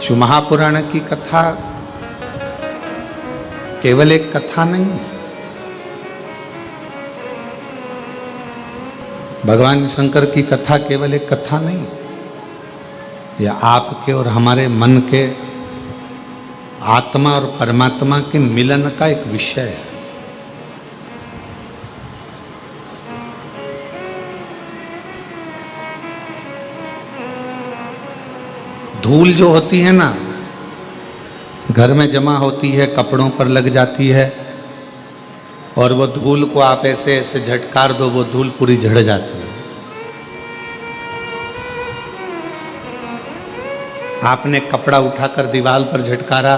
शिव महापुराण की कथा केवल एक कथा नहीं है। भगवान शंकर की कथा केवल एक कथा नहीं है। यह आपके और हमारे मन के आत्मा और परमात्मा के मिलन का एक विषय है। धूल जो होती है ना, घर में जमा होती है, कपड़ों पर लग जाती है, और वो धूल को आप ऐसे ऐसे झटकार दो, वो धूल पूरी झड़ जाती है। आपने कपड़ा उठाकर दीवार पर झटकारा,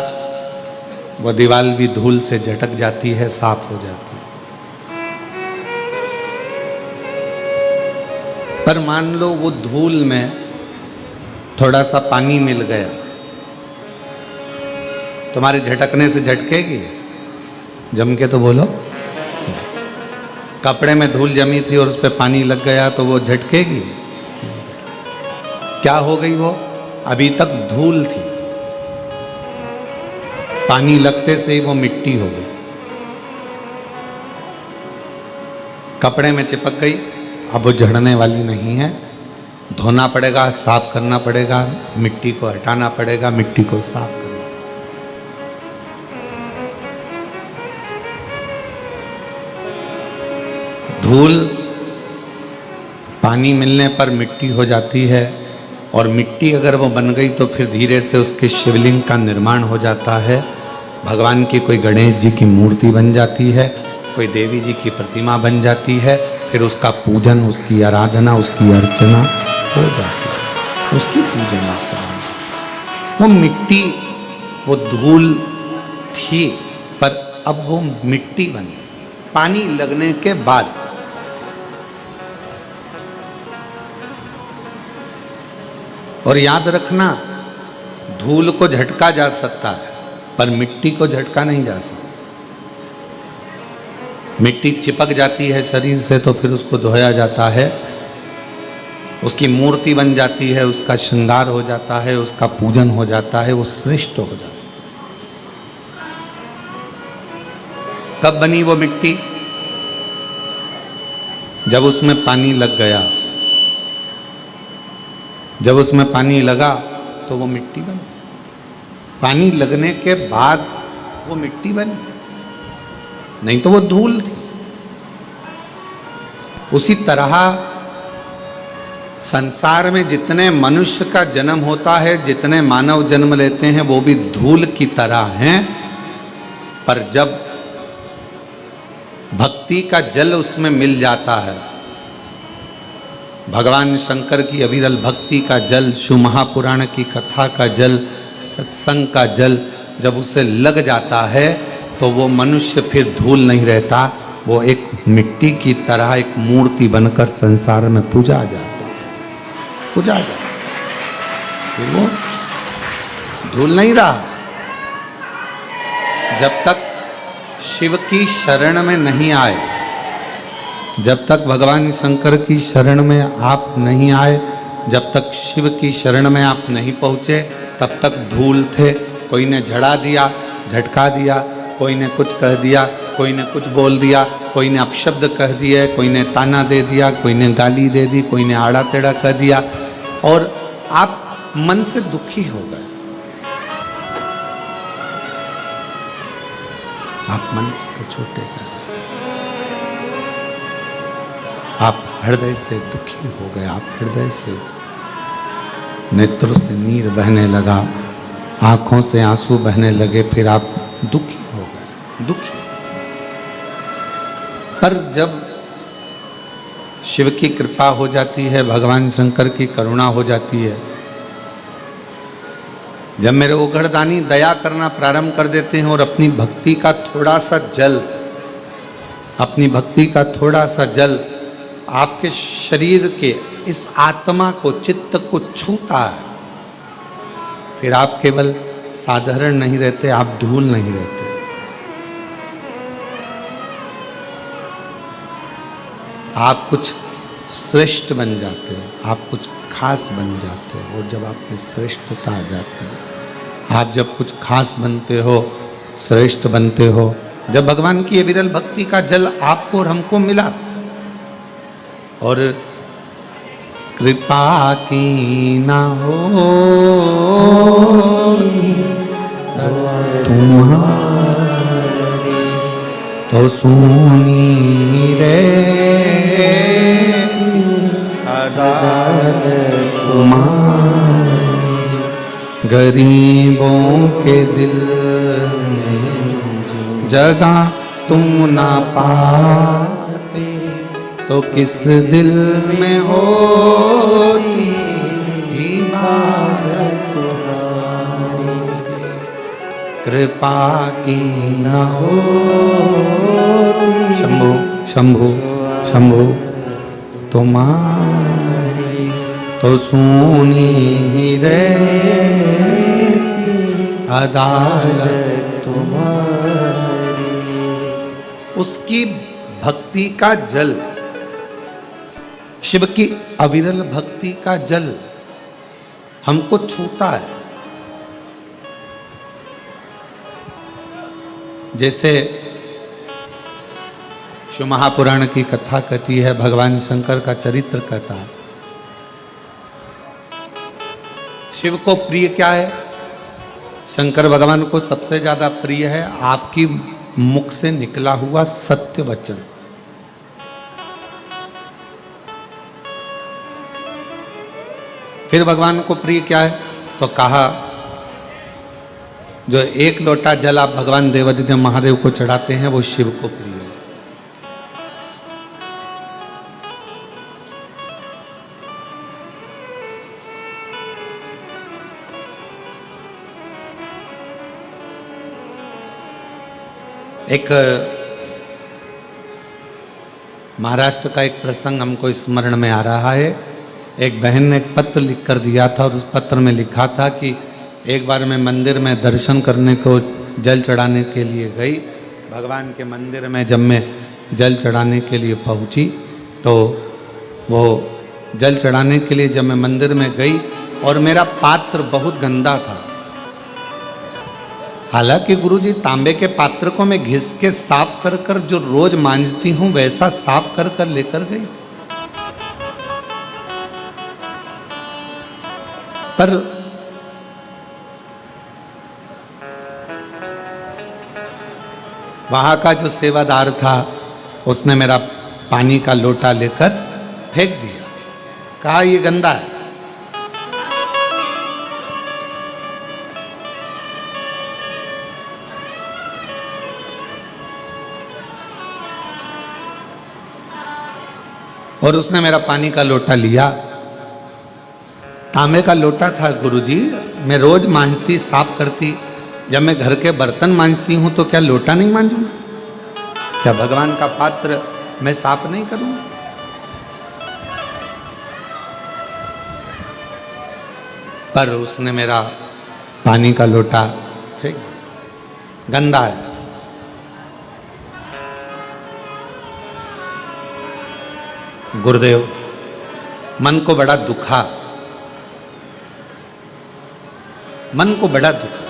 वो दीवार भी धूल से झटक जाती है, साफ हो जाती है। पर मान लो वो धूल में थोड़ा सा पानी मिल गया, तुम्हारे झटकने से झटकेगी? जम के तो बोलो। कपड़े में धूल जमी थी और उस पर पानी लग गया तो वो झटकेगी? क्या हो गई? वो अभी तक धूल थी, पानी लगते से ही वो मिट्टी हो गई, कपड़े में चिपक गई। अब वो झड़ने वाली नहीं है, धोना पड़ेगा, साफ करना पड़ेगा, मिट्टी को हटाना पड़ेगा, मिट्टी को साफ करना। धूल पानी मिलने पर मिट्टी हो जाती है, और मिट्टी अगर वो बन गई तो फिर धीरे से उसके शिवलिंग का निर्माण हो जाता है। भगवान की कोई गणेश जी की मूर्ति बन जाती है, कोई देवी जी की प्रतिमा बन जाती है, फिर उसका पूजन, उसकी आराधना, उसकी अर्चना हो जाती है, उसकी पूजन अर्चना। वो मिट्टी, वो धूल थी, पर अब वो मिट्टी बन गई पानी लगने के बाद। और याद रखना, धूल को झटका जा सकता है पर मिट्टी को झटका नहीं जा सकता। मिट्टी चिपक जाती है शरीर से तो फिर उसको धोया जाता है, उसकी मूर्ति बन जाती है, उसका श्रृंगार हो जाता है, उसका पूजन हो जाता है, वो श्रेष्ठ हो जाता है। कब बनी वो मिट्टी? जब उसमें पानी लग गया। जब उसमें पानी लगा तो वो मिट्टी बनी। पानी लगने के बाद वो मिट्टी बनी, नहीं तो वो धूल थी। उसी तरह संसार में जितने मनुष्य का जन्म होता है, जितने मानव जन्म लेते हैं, वो भी धूल की तरह हैं। पर जब भक्ति का जल उसमें मिल जाता है, भगवान शंकर की अविरल भक्ति का जल, शिव महापुराण की कथा का जल, सत्संग का जल जब उसे लग जाता है तो वो मनुष्य फिर धूल नहीं रहता, वो एक मिट्टी की तरह एक मूर्ति बनकर संसार में पूजा जाता है, पूजा जाता है। वो धूल नहीं रहा। जब तक शिव की शरण में नहीं आए, जब तक भगवान शंकर की शरण में आप नहीं आए, जब तक शिव की शरण में आप नहीं पहुँचे, तब तक धूल थे। कोई ने झड़ा दिया, झटका दिया, कोई ने कुछ कह दिया, कोई ने कुछ बोल दिया, कोई ने अपशब्द कह दिए, कोई ने ताना दे दिया, कोई ने गाली दे दी, कोई ने आड़ा टेढ़ा कह दिया, और आप मन से दुखी हो गए। आप मन से छोटे गए, आप हृदय से दुखी हो गए, आप हृदय से नेत्रों से नीर बहने लगा, आंखों से आंसू बहने लगे, फिर आप दुखी हो गए, दुखी। पर जब शिव की कृपा हो जाती है, भगवान शंकर की करुणा हो जाती है, जब मेरे उघड़दानी दया करना प्रारंभ कर देते हैं और अपनी भक्ति का थोड़ा सा जल, अपनी भक्ति का थोड़ा सा जल आपके शरीर के इस आत्मा को, चित्त को छूता है, फिर आप केवल साधारण नहीं रहते, आप धूल नहीं रहते। आप कुछ श्रेष्ठ बन जाते हो, आप कुछ खास बन जाते हो। और जब आप में श्रेष्ठता आ जाती है आप जब कुछ खास बनते हो, श्रेष्ठ बनते हो, जब भगवान की ये विरल भक्ति का जल आपको और हमको मिला और कृपा की ना हो तुम्हारी तो सुनी रे अदालत तुम्हारी, गरीबों के दिल में जगह तुम ना पाते तो किस दिल में होती इबादत तुम्हारी, कृपा की न होती शंभु शंभु शंभु तुम्हारी तो सुनी रहती अदालत तुम्हारी। उसकी भक्ति का जल, शिव की अविरल भक्ति का जल हमको छूता है। जैसे शिव महापुराण की कथा कहती है, भगवान शंकर का चरित्र कहता है। शिव को प्रिय क्या है? शंकर भगवान को सबसे ज्यादा प्रिय है आपकी मुख से निकला हुआ सत्य वचन। फिर भगवान को प्रिय क्या है? तो कहा जो एक लोटा जल आप भगवान देवादिदेव महादेव को चढ़ाते हैं वो शिव को प्रिय है। एक महाराष्ट्र का एक प्रसंग हमको स्मरण में आ रहा है। एक बहन ने एक पत्र लिख कर दिया था और उस पत्र में लिखा था कि एक बार मैं मंदिर में दर्शन करने को जल चढ़ाने के लिए गई। भगवान के मंदिर में जब मैं जल चढ़ाने के लिए पहुंची तो वो जल चढ़ाने के लिए जब मैं मंदिर में गई और मेरा पात्र बहुत गंदा था। हालांकि गुरुजी तांबे के पात्र को मैं घिस के साफ कर कर जो रोज मांजती हूं वैसा साफ कर कर लेकर गई, पर वहां का जो सेवादार था उसने मेरा पानी का लोटा लेकर फेंक दिया, कहा ये गंदा है। और उसने मेरा पानी का लोटा लिया। तांबे का लोटा था गुरुजी, मैं रोज मांजती साफ करती। जब मैं घर के बर्तन मांजती हूं तो क्या लोटा नहीं मांजूंगा? क्या भगवान का पात्र मैं साफ नहीं करूंगा? पर उसने मेरा पानी का लोटा फेंक दिया, गंदा है। गुरुदेव मन को बड़ा दुखा, मन को बड़ा दुखा।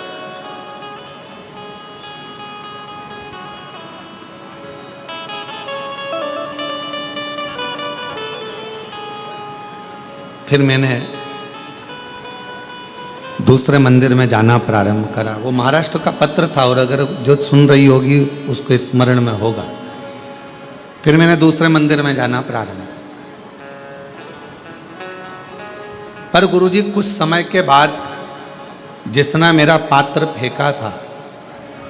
फिर मैंने दूसरे मंदिर में जाना प्रारंभ करा। वो महाराष्ट्र का पत्र था और अगर जो सुन रही होगी उसको स्मरण में होगा। फिर मैंने दूसरे मंदिर में जाना प्रारंभ। पर गुरुजी कुछ समय के बाद जिसने मेरा पात्र फेंका था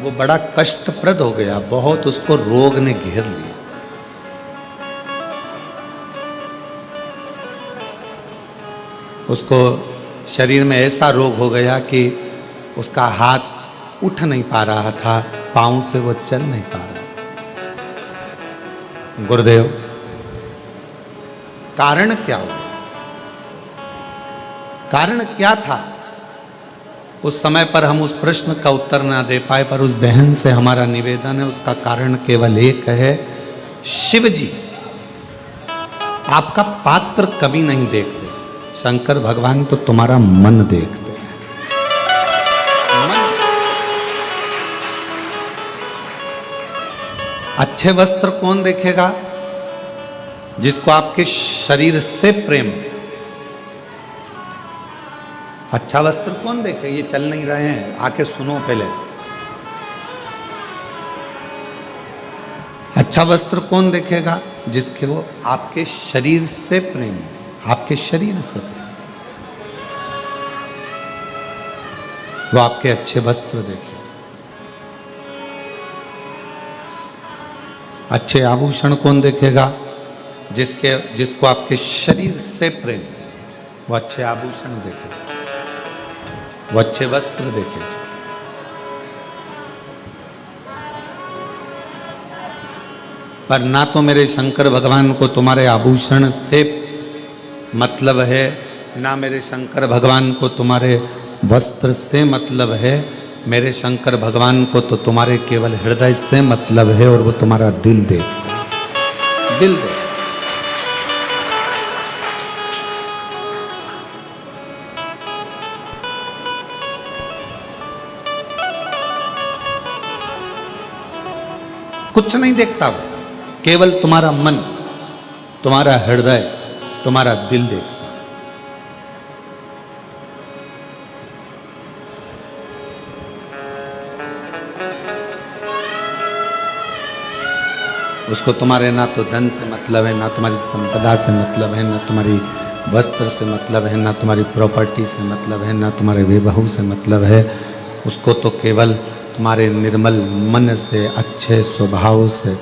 वो बड़ा कष्टप्रद हो गया, बहुत उसको रोग ने घेर लिया। उसको शरीर में ऐसा रोग हो गया कि उसका हाथ उठ नहीं पा रहा था, पांव से वो चल नहीं पा रहा। गुरुदेव कारण क्या हुआ? कारण क्या था? उस समय पर हम उस प्रश्न का उत्तर ना दे पाए, पर उस बहन से हमारा निवेदन है, उसका कारण केवल एक है। शिव जी आपका पात्र कभी नहीं देखते, शंकर भगवान तो तुम्हारा मन देखते हैं। अच्छे वस्त्र कौन देखेगा? जिसको आपके शरीर से प्रेम। अच्छा वस्त्र कौन देखे? ये चल नहीं रहे हैं, आके सुनो पहले। अच्छा वस्त्र कौन देखेगा? जिसके वो आपके शरीर से प्रेम, आपके शरीर से प्रेम, वो आपके अच्छे वस्त्र देखे। अच्छे आभूषण कौन देखेगा? जिसको आपके शरीर से प्रेम, वो अच्छे आभूषण देखेगा, वो अच्छे वस्त्र देखेगा। पर ना तो मेरे शंकर भगवान को तुम्हारे आभूषण से मतलब है, ना मेरे शंकर भगवान को तुम्हारे वस्त्र से मतलब है। मेरे शंकर भगवान को तो तुम्हारे केवल हृदय से मतलब है, और वो तुम्हारा दिल देखता है, दिल देखता। कुछ नहीं देखता वो, केवल तुम्हारा मन, तुम्हारा हृदय, तुम्हारा दिल देखता है। उसको तुम्हारे ना तो धन से मतलब है, ना तुम्हारी संपदा से मतलब है, ना तुम्हारी वस्त्र से मतलब है, ना तुम्हारी प्रॉपर्टी से मतलब है, ना तुम्हारे विवाह से मतलब है। उसको तो केवल तुम्हारे निर्मल मन से, अच्छे स्वभाव से,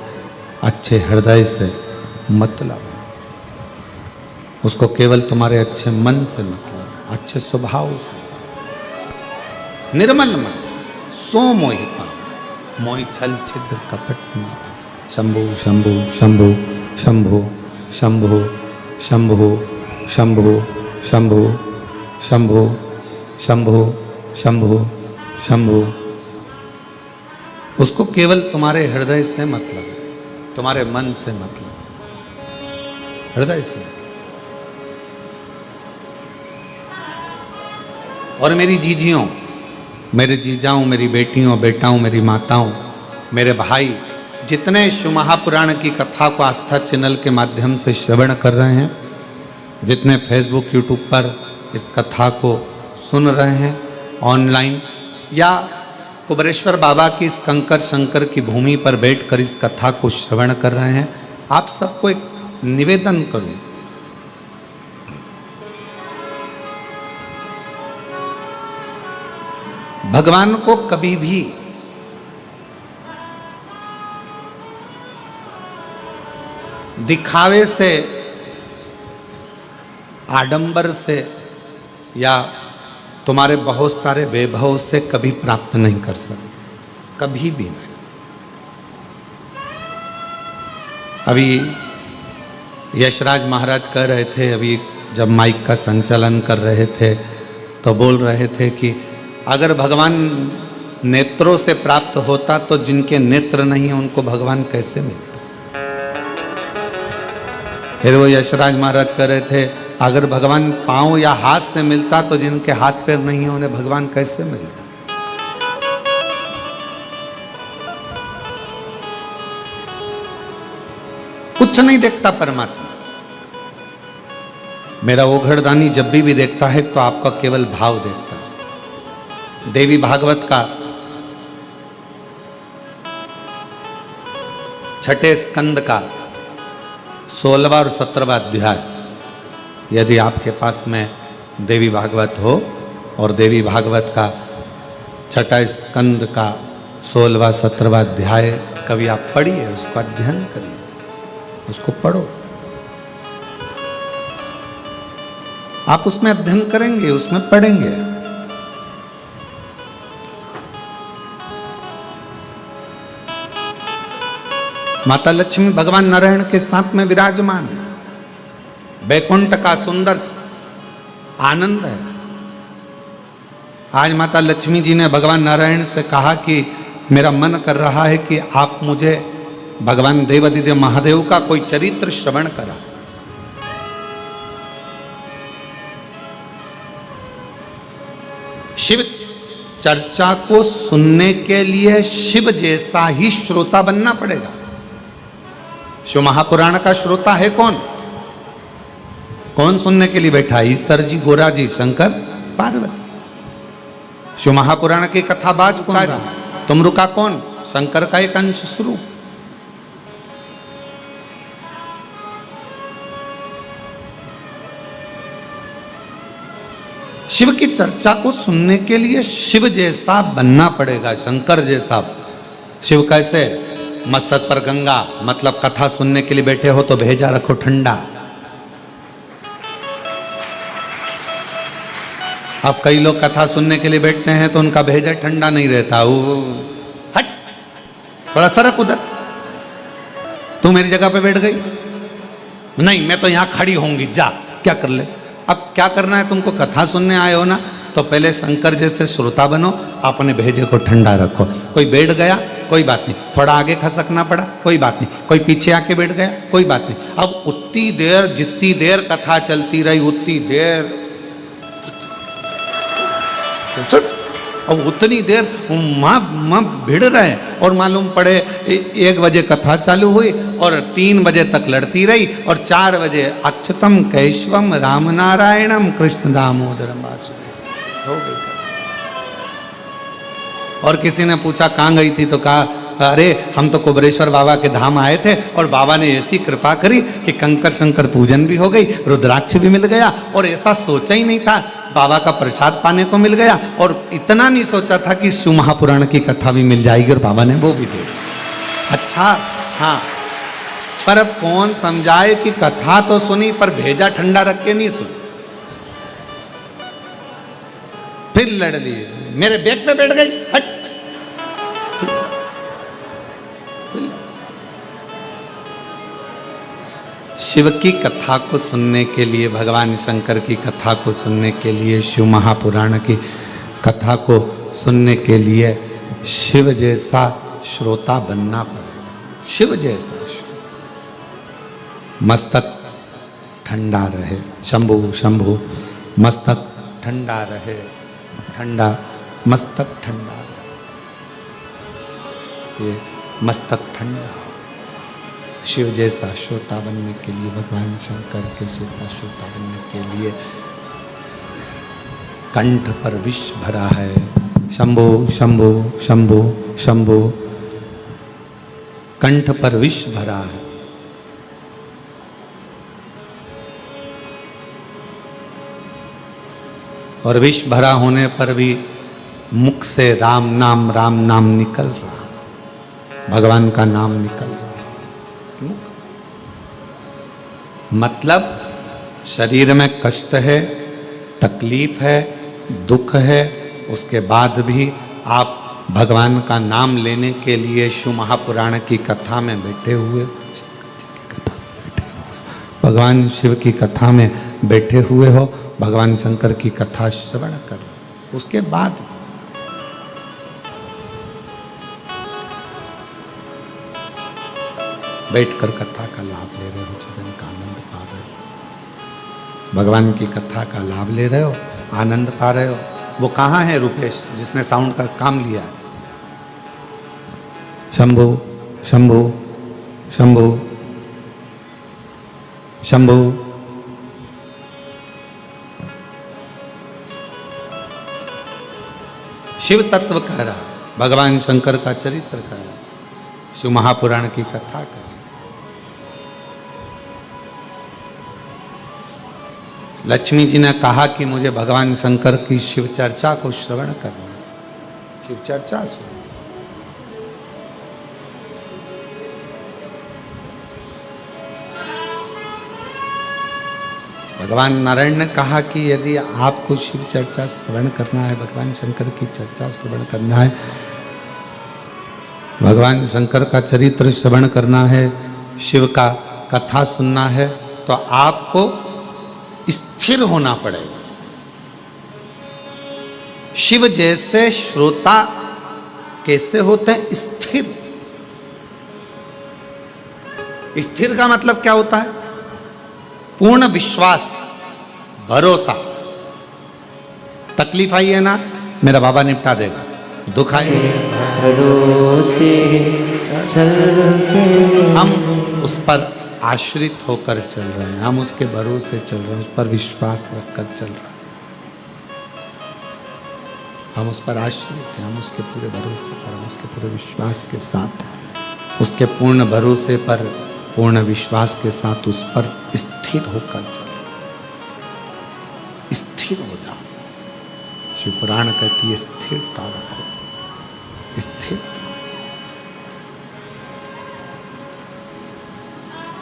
अच्छे हृदय से मतलब है। उसको केवल तुम्हारे अच्छे मन से मतलब, अच्छे स्वभाव से। निर्मल मन सो मोहि पावा, मोहि छल छिद्र कपट न। शंभु शंभु शंभु शंभु शंभु शंभु शंभु शंभु शंभु शंभु शंभु शंभु। उसको केवल तुम्हारे हृदय से मतलब है, तुम्हारे मन से मतलब, हृदय से। और मेरी जीजियों, मेरे जीजाओं, मेरी बेटियों, बेटाओं, मेरी माताओं, मेरे भाई, जितने शिव महापुराण की कथा को आस्था चैनल के माध्यम से श्रवण कर रहे हैं, जितने फेसबुक यूट्यूब पर इस कथा को सुन रहे हैं ऑनलाइन, या कुबरेश्वर बाबा की इस कंकर शंकर की भूमि पर बैठकर इस कथा को श्रवण कर रहे हैं, आप सबको एक निवेदन करूं। भगवान को कभी भी दिखावे से, आडंबर से, या तुम्हारे बहुत सारे वैभव से कभी प्राप्त नहीं कर सकते, कभी भी नहीं। अभी यशराज महाराज कह रहे थे, अभी जब माइक का संचालन कर रहे थे तो बोल रहे थे कि अगर भगवान नेत्रों से प्राप्त होता तो जिनके नेत्र नहीं है उनको भगवान कैसे मिलता। फिर वो यशराज महाराज कह रहे थे अगर भगवान पांव या हाथ से मिलता तो जिनके हाथ पैर नहीं है उन्हें भगवान कैसे मिलता। कुछ नहीं देखता परमात्मा। मेरा ओघड़दानी जब भी देखता है तो आपका केवल भाव देखता है। देवी भागवत का 6ठे स्कंद का 16वां और 17वां अध्याय, यदि आपके पास में देवी भागवत हो और देवी भागवत का 6ठा स्कंद का 16वां 17वां अध्याय कभी आप पढ़िए, उसका अध्ययन करिए, उसको पढ़ो। आप उसमें अध्ययन करेंगे, उसमें पढ़ेंगे। माता लक्ष्मी भगवान नारायण के साथ में विराजमान है। बैकुंठ का सुंदर आनंद है। आज माता लक्ष्मी जी ने भगवान नारायण से कहा कि मेरा मन कर रहा है कि आप मुझे भगवान देवादिदेव महादेव का कोई चरित्र श्रवण करा। शिव चर्चा को सुनने के लिए शिव जैसा ही श्रोता बनना पड़ेगा। शिव महापुराण का श्रोता है कौन? कौन सुनने के लिए बैठा? ईश्वर जी, गोरा जी, शंकर, पार्वती। शिव महापुराण की कथा बाज कौन रहा? तुम रुका कौन? शंकर का एक अंश शुरू। शिव की चर्चा को सुनने के लिए शिव जैसा बनना पड़ेगा, शंकर जैसा। शिव कैसे? मस्तक पर गंगा, मतलब कथा सुनने के लिए बैठे हो तो भेजा रखो ठंडा। अब कई लोग कथा सुनने के लिए बैठते हैं तो उनका भेजा ठंडा नहीं रहता। वो हट, बड़ा सरक उधर, तू मेरी जगह पे बैठ गई, नहीं मैं तो यहां खड़ी होंगी, जा क्या कर ले। अब क्या करना है तुमको? कथा सुनने आए हो ना, तो पहले शंकर जैसे श्रोता बनो, अपने भेजे को ठंडा रखो। कोई बैठ गया कोई बात नहीं, थोड़ा आगे खसकना पड़ा कोई बात नहीं, कोई पीछे आके बैठ गया कोई बात नहीं। अब उतनी देर, जितनी देर कथा चलती रही उतनी देर, अब उतनी देर माँ भिड़ रहे। और मालूम पड़े 1 बजे कथा चालू हुई और 3 बजे तक लड़ती रही, और 4 बजे अच्युतम केशवम राम नारायणम कृष्ण दामोदरम वासुदेव हो गई। और किसी ने पूछा कहाँ गई थी, तो कहा अरे हम तो कुबरेश्वर बाबा के धाम आए थे और बाबा ने ऐसी कृपा करी कि कंकर शंकर पूजन भी हो गई, रुद्राक्ष भी मिल गया, और ऐसा सोचा ही नहीं था, बाबा का प्रसाद पाने को मिल गया, और इतना नहीं सोचा था कि शिव महापुराण की कथा भी मिल जाएगी, और बाबा ने वो भी दे। अच्छा हाँ, पर अब कौन समझाए कि कथा तो सुनी पर भेजा ठंडा रख के नहीं सुनी। फिर लड़ लिए, मेरे बैग पे बैठ गई, हट। शिव की कथा को सुनने के लिए, भगवान शंकर की कथा को सुनने के लिए, शिव महापुराण की कथा को सुनने के लिए शिव जैसा श्रोता बनना पड़ेगा। शिव जैसा मस्तक ठंडा रहे, शंभु शंभु, मस्तक ठंडा रहे, ठंडा मस्तक ठंडा रहे, ये मस्तक ठंडा। शिव जैसा श्रोता बनने के लिए, भगवान शंकर के जैसा श्रोता बनने के लिए कंठ पर विष भरा है। शंभो शंभो शंभो शंभो, कंठ पर विष भरा है। और विष भरा होने पर भी मुख से राम नाम निकल रहा, भगवान का नाम निकल रहा। मतलब शरीर में कष्ट है, तकलीफ है, दुख है, उसके बाद भी आप भगवान का नाम लेने के लिए शिव महापुराण की कथा में बैठे हुए, भगवान शिव की कथा में बैठे हुए हो, भगवान शंकर की कथा श्रवण कर लो, उसके बाद बैठकर कथा का लाभ ले रहे हो, जीवन का आनंद पा रहे हो, भगवान की कथा का लाभ ले रहे हो, आनंद पा रहे हो। वो कहाँ है रुपेश जिसने साउंड का काम लिया? शंभु शंभु शंभु शंभु, शिव तत्व कह रहा, भगवान शंकर का चरित्र कह रहा, शिव महापुराण की कथा कह रहा। लक्ष्मी जी ने कहा कि मुझे भगवान शंकर की शिव चर्चा को श्रवण करना, शिव चर्चा सुन। भगवान नारायण ने कहा कि यदि आपको शिव चर्चा श्रवण करना है, भगवान शंकर की चर्चा श्रवण करना है, भगवान शंकर का चरित्र श्रवण करना है, शिव का कथा सुनना है, तो आपको स्थिर होना पड़ेगा। शिव जैसे श्रोता कैसे होते हैं? स्थिर। स्थिर का मतलब क्या होता है? पूर्ण विश्वास, भरोसा। तकलीफ आई है ना, मेरा बाबा निपटा देगा, दुख आए भरोसे चलते हम उस पर आश्रित होकर चल रहे हैं, हम उसके भरोसे चल रहे हैं, उस पर विश्वास रखकर चल रहे हैं, हम उस पर आश्रित हैं, हम उसके पूरे भरोसे पर, हम उसके पूरे विश्वास के साथ, उसके पूर्ण भरोसे पर, पूर्ण विश्वास के साथ उस पर स्थिर होकर चल, स्थिर हो जाओ। शिव पुराण कहती है स्थिरता रखो, स्थिर।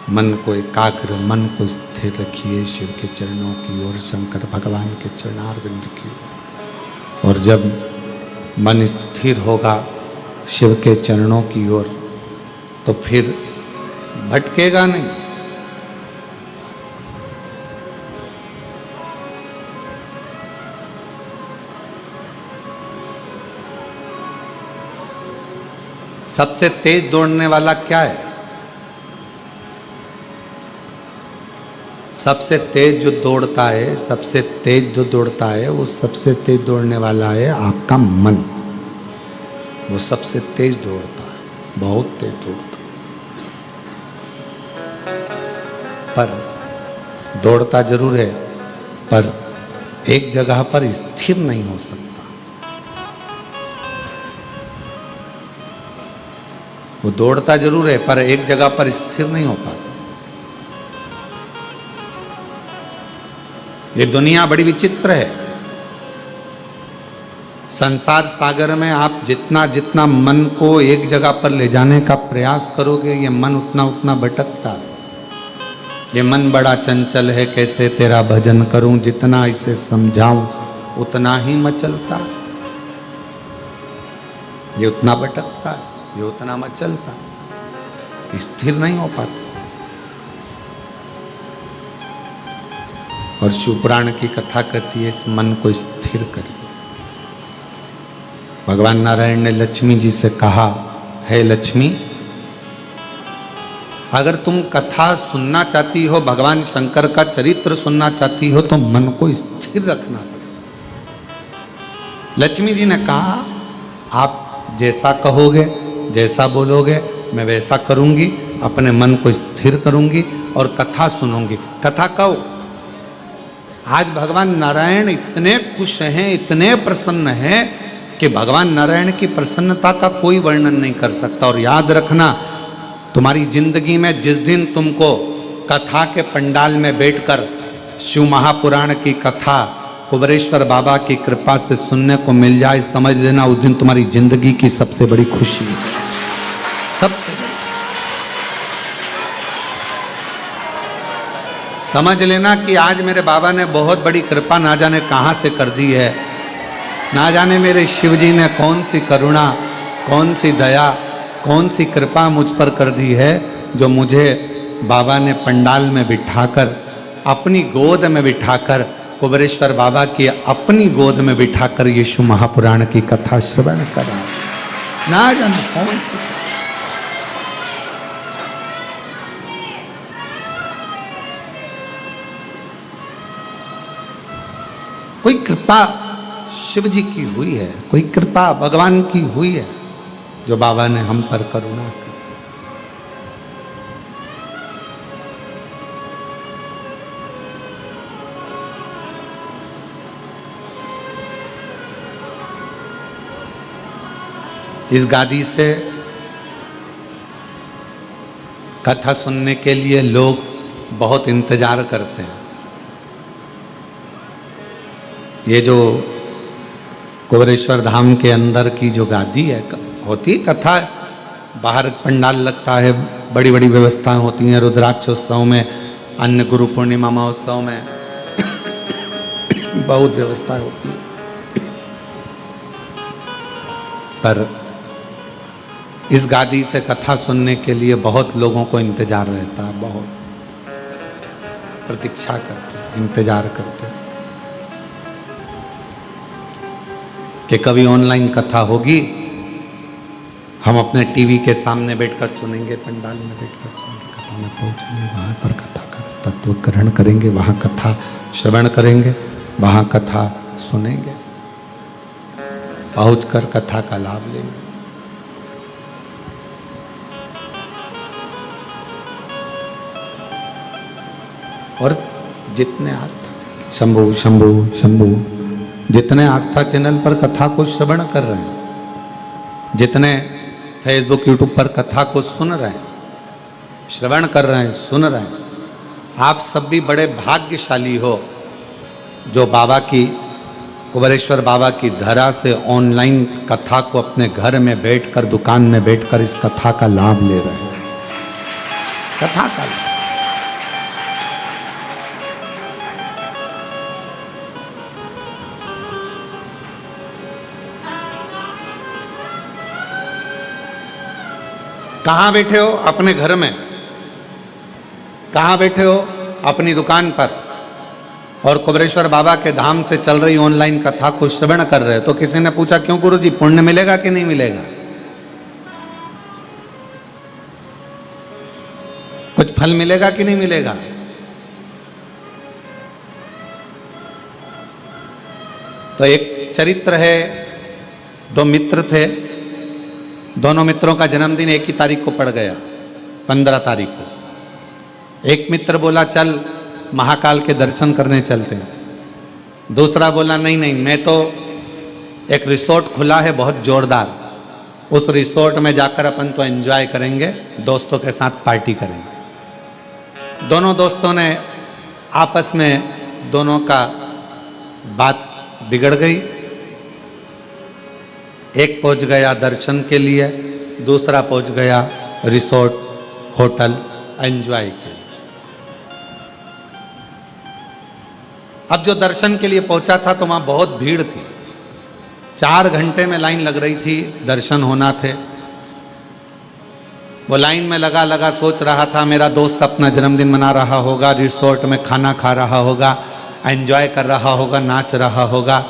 मन को एकाग्र, मन को स्थिर रखिए शिव के चरणों की ओर, शंकर भगवान के चरणारविंद की ओर। और जब मन स्थिर होगा शिव के चरणों की ओर तो फिर भटकेगा नहीं। सबसे तेज दौड़ने वाला क्या है? सबसे तेज जो दौड़ता है, सबसे तेज जो दौड़ता है, वो सबसे तेज दौड़ने वाला है आपका मन। वो सबसे तेज दौड़ता है, बहुत तेज दौड़ता है। पर दौड़ता जरूर है, पर एक जगह पर स्थिर नहीं हो सकता। वो दौड़ता जरूर है पर एक जगह पर स्थिर नहीं हो पाता। ये दुनिया बड़ी विचित्र है। संसार सागर में आप जितना जितना मन को एक जगह पर ले जाने का प्रयास करोगे, ये मन उतना उतना भटकता है। ये मन बड़ा चंचल है, कैसे तेरा भजन करूं, जितना इसे समझाऊं उतना ही मचलता है। ये उतना भटकता है, ये उतना मचलता है, स्थिर नहीं हो पाता। और शिव पुराण की कथा कहती है इस मन को स्थिर करिए। भगवान नारायण ने लक्ष्मी जी से कहा, हे लक्ष्मी, अगर तुम कथा सुनना चाहती हो, भगवान शंकर का चरित्र सुनना चाहती हो, तो मन को स्थिर रखना पड़ेगा। लक्ष्मी जी ने कहा, आप जैसा कहोगे, जैसा बोलोगे, मैं वैसा करूंगी, अपने मन को स्थिर करूंगी और कथा सुनूंगी। कथा कहो। आज भगवान नारायण इतने खुश हैं, इतने प्रसन्न हैं कि भगवान नारायण की प्रसन्नता का कोई वर्णन नहीं कर सकता। और याद रखना, तुम्हारी जिंदगी में जिस दिन तुमको कथा के पंडाल में बैठकर शिव महापुराण की कथा कुबेरेश्वर बाबा की कृपा से सुनने को मिल जाए, समझ लेना उस दिन तुम्हारी जिंदगी की सबसे बड़ी खुशी है, सबसे बड़ी। समझ लेना कि आज मेरे बाबा ने बहुत बड़ी कृपा ना जाने कहाँ से कर दी है, ना जाने मेरे शिव जी ने कौन सी करुणा, कौन सी दया, कौन सी कृपा मुझ पर कर दी है, जो मुझे बाबा ने पंडाल में बिठाकर, अपनी गोद में बिठाकर, कुबेरेश्वर बाबा की अपनी गोद में बिठाकर यीशु महापुराण की कथा श्रवण करा। ना जाने कौन सी। कोई कृपा शिव जी की हुई है, कोई कृपा भगवान की हुई है, जो बाबा ने हम पर करुणा की। इस गादी से कथा सुनने के लिए लोग बहुत इंतजार करते हैं। ये जो कुबेरेश्वर धाम के अंदर की जो गादी है, होती कथा, बाहर पंडाल लगता है, बड़ी बड़ी व्यवस्थाएं होती हैं, रुद्राक्षोत्सव में, अन्य गुरु पूर्णिमा महोत्सव में बहुत व्यवस्थाएं होती है। पर इस गादी से कथा सुनने के लिए बहुत लोगों को इंतजार रहता है, बहुत प्रतीक्षा करते हैं, इंतजार करते हैं कि कभी ऑनलाइन कथा होगी, हम अपने टीवी के सामने बैठकर सुनेंगे, पंडाल में बैठकर सुनेंगे, कथा में पहुंचेंगे, वहाँ पर कथा का तत्व ग्रहण करेंगे, वहाँ कथा श्रवण करेंगे, वहाँ कथा सुनेंगे, पहुंचकर कथा का लाभ लेंगे। और जितने आस्था शंभु शंभु शंभु जितने आस्था चैनल पर कथा को श्रवण कर रहे हैं, जितने फेसबुक यूट्यूब पर कथा को सुन रहे हैं, श्रवण कर रहे हैं, सुन रहे हैं, आप सब भी बड़े भाग्यशाली हो जो बाबा की, कुबेरेश्वर बाबा की धरा से ऑनलाइन कथा को अपने घर में बैठकर, दुकान में बैठकर इस कथा का लाभ ले रहे हैं। कथा का लाभ। कहाँ बैठे हो? अपने घर में। कहाँ बैठे हो? अपनी दुकान पर। और कुबेरेश्वर बाबा के धाम से चल रही ऑनलाइन कथा को श्रवण कर रहे हो। तो किसी ने पूछा क्यों गुरुजी, पुण्य मिलेगा कि नहीं मिलेगा? कुछ फल मिलेगा कि नहीं मिलेगा? तो एक चरित्र है, दो मित्र थे, दोनों मित्रों का जन्मदिन एक ही तारीख को पड़ गया, 15 तारीख को। एक मित्र बोला चल महाकाल के दर्शन करने चलते हैं। दूसरा बोला नहीं नहीं, मैं तो, एक रिसोर्ट खुला है बहुत जोरदार, उस रिसोर्ट में जाकर अपन तो एंजॉय करेंगे, दोस्तों के साथ पार्टी करेंगे। दोनों दोस्तों ने आपस में, दोनों का बात बिगड़ गई। एक पहुंच गया दर्शन के लिए, दूसरा पहुंच गया रिसोर्ट होटल एंजॉय के लिए। अब जो दर्शन के लिए पहुंचा था तो वहां बहुत भीड़ थी, 4 घंटे में लाइन लग रही थी, दर्शन होना थे। वो लाइन में लगा लगा सोच रहा था मेरा दोस्त अपना जन्मदिन मना रहा होगा, रिसोर्ट में खाना खा रहा होगा, एंजॉय कर रहा होगा, नाच रहा होगा।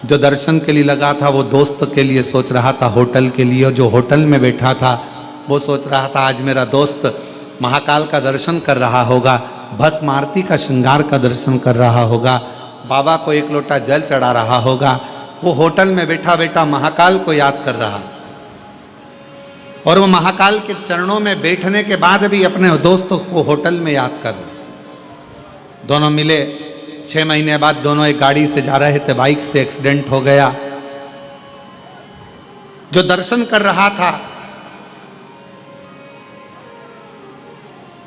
जो दर्शन के लिए लगा था वो दोस्त के लिए सोच रहा था होटल के लिए, और जो होटल में बैठा था वो सोच रहा था आज मेरा दोस्त महाकाल का दर्शन कर रहा होगा, भस्म आरती का श्रृंगार का दर्शन कर रहा होगा, बाबा को एक लोटा जल चढ़ा रहा होगा। वो होटल में बैठा बैठा महाकाल को याद कर रहा, और वो महाकाल के चरणों में बैठने के बाद भी अपने दोस्त को होटल में याद कर रहा। दोनों मिले, 6 महीने बाद दोनों एक गाड़ी से जा रहे थे, बाइक से एक्सीडेंट हो गया। जो दर्शन कर रहा था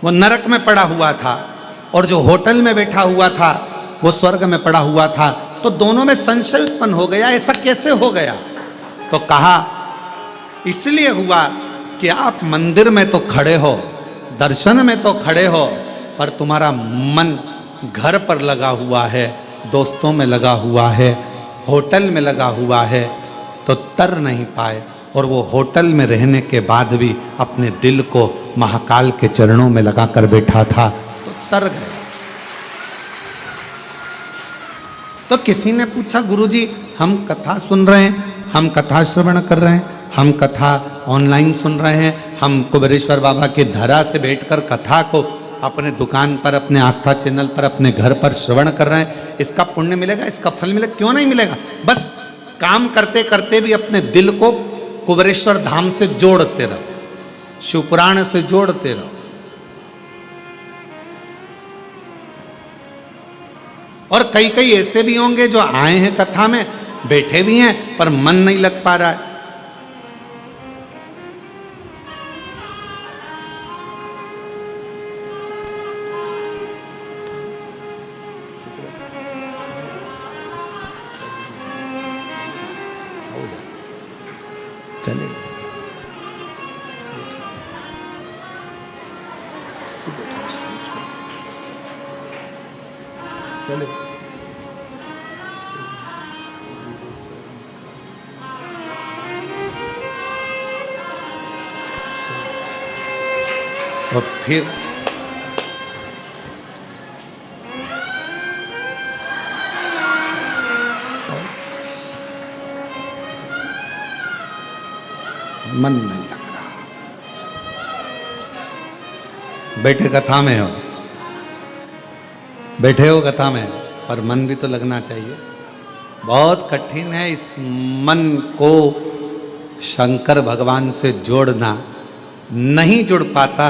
वो नरक में पड़ा हुआ था, और जो होटल में बैठा हुआ था वो स्वर्ग में पड़ा हुआ था। तो दोनों में संशय उत्पन्न हो गया, ऐसा कैसे हो गया? तो कहा इसलिए हुआ कि आप मंदिर में तो खड़े हो, दर्शन में तो खड़े हो, पर तुम्हारा मन घर पर लगा हुआ है, दोस्तों में लगा हुआ है, होटल में लगा हुआ है, तो तर नहीं पाए। और वो होटल में रहने के बाद भी अपने दिल को महाकाल के चरणों में लगाकर बैठा था, तो तर गए। तो किसी ने पूछा गुरुजी हम कथा सुन रहे हैं, हम कथा श्रवण कर रहे हैं, हम कथा ऑनलाइन सुन रहे हैं, हम कुबेरेश्वर बाबा के धरा से बैठकर कथा को अपने दुकान पर, अपने आस्था चैनल पर, अपने घर पर श्रवण कर रहे हैं, इसका पुण्य मिलेगा, इसका फल मिलेगा? क्यों नहीं मिलेगा? बस काम करते करते भी अपने दिल को कुबेरेश्वर धाम से जोड़ते रहो, शिवपुराण से जोड़ते रहो। और कई कई ऐसे भी होंगे जो आए हैं कथा में, बैठे भी हैं, पर मन नहीं लग पा रहा है। चले चले और फिर मन नहीं लग रहा, बैठे कथा में हो, बैठे हो कथा में, पर मन भी तो लगना चाहिए। बहुत कठिन है इस मन को शंकर भगवान से जोड़ना, नहीं जुड़ पाता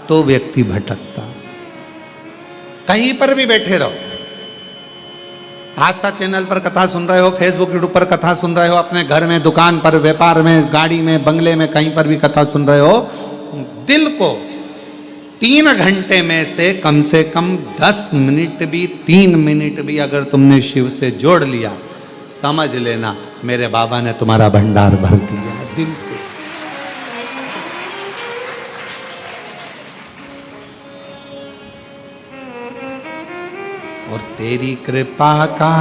तो व्यक्ति भटकता। कहीं पर भी बैठे रहो, आस्था चैनल पर कथा सुन रहे हो, फेसबुक यूट्यूब पर कथा सुन रहे हो, अपने घर में, दुकान पर, व्यापार में, गाड़ी में, बंगले में, कहीं पर भी कथा सुन रहे हो, दिल को 3 घंटे में से कम 10 मिनट भी, 3 मिनट भी अगर तुमने शिव से जोड़ लिया, समझ लेना मेरे बाबा ने तुम्हारा भंडार भर दिया दिल से। और तेरी कृपा का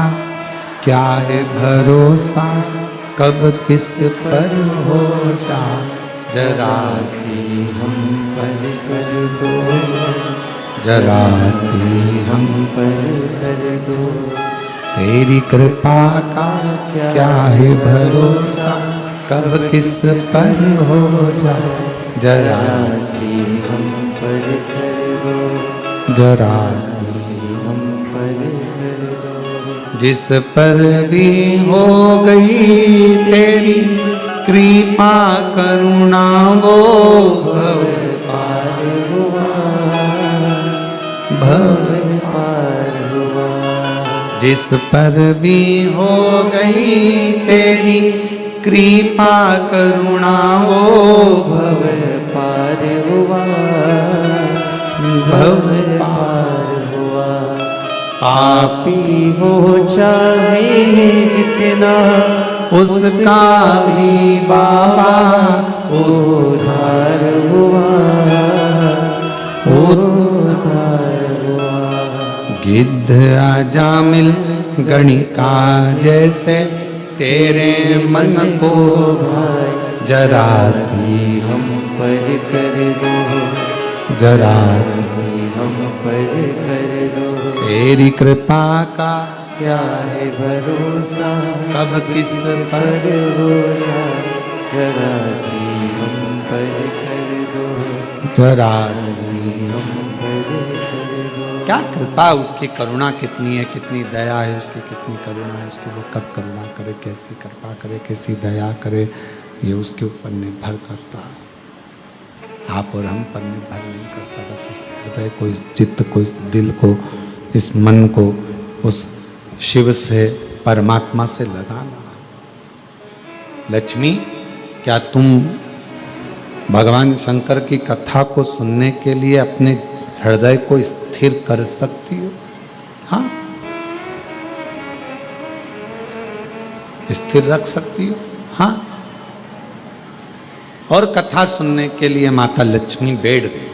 क्या है भरोसा, कब किस पर हो जा, जरा सी हम पर कर दो, जरा सी हम पर कर दो। तेरी कृपा का क्या है भरोसा, कब किस पर हो जा, जरा सी हम पर कर दो, जरा सी हम पर कर दो। जिस पर भी हो गई तेरी कृपा करुणा, वो भव पार हुआ, भव पार हुआ। जिस पर भी हो गई तेरी कृपा करुणा, वो भव पार हुआ, भव पार हुआ। पापी हो चाहे जितना, उसका भी बाबा उद्धार हुआ, उद्धार हुआ। गिद्ध अजामिल गणिका जैसे तेरे मन को भाई, जरा सी हम पर कर दो, जरा सी हम पर कर दो। तेरी कृपा का क्या है भरोसा, कब किस पर हो जा, जरा सी हम पर कर दो, जरा सी हम पर कर दो। क्या कृपा, उसकी करुणा कितनी है, कितनी दया है उसकी, कितनी करुणा है उसकी। वो कब करुणा करे, कैसी कृपा करे, कैसी दया करे, ये उसके ऊपर निर्भर करता है, आप और हम पर निर्भर नहीं करता। बस इस हृदय को, इस चित्त को, इस दिल को, इस मन को उस शिव से, परमात्मा से लगाना। लक्ष्मी, क्या तुम भगवान शंकर की कथा को सुनने के लिए अपने हृदय को स्थिर कर सकती हो? हाँ, स्थिर रख सकती हो। हाँ, और कथा सुनने के लिए माता लक्ष्मी बैठ गई।